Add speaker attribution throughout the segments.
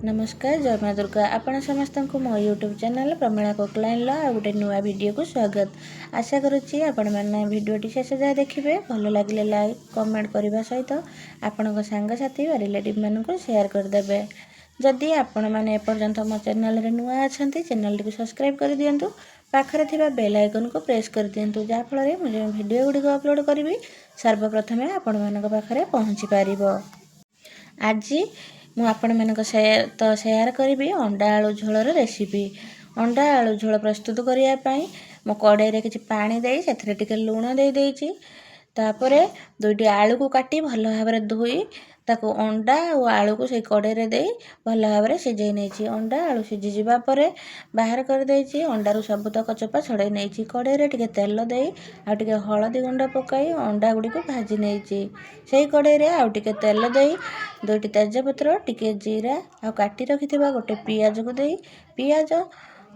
Speaker 1: नमस्कार जय माँ दुर्गा आपण समस्त को मो यूट्यूब चैनल प्रमीला कोकलाइन गोटे नुआ वीडियो को स्वागत। आशा करुच्ची आपण मैंने भिडियोटी शेष जाए देखिए भल लगे लाइक कमेंट करने सहित आपण सांगसाथी व रिलेटिव मानक शेयर करदे। जदि आपण मैंने एपर्यंत मो चैनल रे नुआ अच्छा चैनल टी सब्सक्राइब कर दिंतु पाखरे थिबा बेल आइकन को प्रेस कर दिंतु जहाँफल मुझे वीडियो गुड़िक अपलोड करी सर्वप्रथम आपण मानक पाखरे पहुँची पारिबो। आज मु आपण मानक तो शेयर करी अंडा आलू झोलर रेसिपी। अंडा आलू झोल प्रस्तुत करने मो कड़े किसी पानी दे से लुण दे देइछि। तापरे दुईटी आलू को काटी भल भाव में धोई ताको अंडा और आलू को से कड़े दे भल भाव में सिझे नहीं। अंडा आलू सिझी जावा परे बाहर कर देइछि। अंडारू सबुतक चोपा छड़े नहीं कड़े टिके तेल दे आउटे हलदी गुंड पकाई अंडा गुड़ी को भाजी नहीं से कड़े आउ टिके तेल दे दुईटी तेजपत्र टिके जीरा आ काटी रखि गोटे पियाज को दे पियाज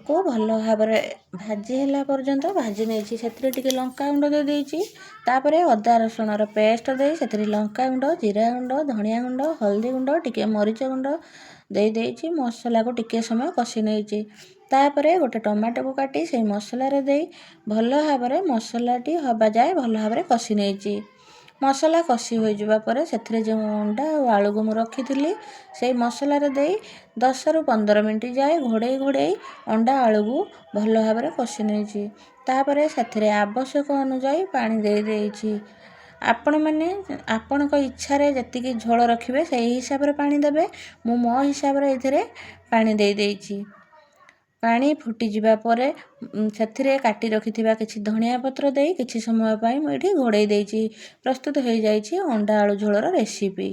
Speaker 1: को भल भाव में भाजी है पर्यंत भाजी नहीं से लंका गुंड दे देइछि। तापरे अदा रसुण पेस्ट दे से लंका गुंड जीरा गुंड धनिया गुंड हल्दी गुंड टिके मरीच गुंड दे देइछि। मसला को टिके समय कषि नहीं तापरे गोटे टमाटो को काटी से मसला रे दे भल भाव में मसलाटी हवा जाए भल भाव में कषि नहीं। मसला कषि हो जावा परे से जो अंडा और आलू को मुझे रखी से मसला रे दे 10 ରୁ 15 मिनट जाए घोड़े घोड़े अंडा आलू को भल भाव में कषि नहीं तापरे से आवश्यक अनुजाई पानी दे देइछि। आपण मैंने आपण इच्छा रे जतिकी झोल रखिए से हिसाब से पानी देवे मु मो हिसाब से पानी दे देइछि। पानी फुटी जावा परे से काटी रखिथिबा किछि धनिया पत्र दे किछि समय पाई मु एठी घोड़े देइछि। प्रस्तुत हो जाइछि अंडा आलू झोलर रेसिपी।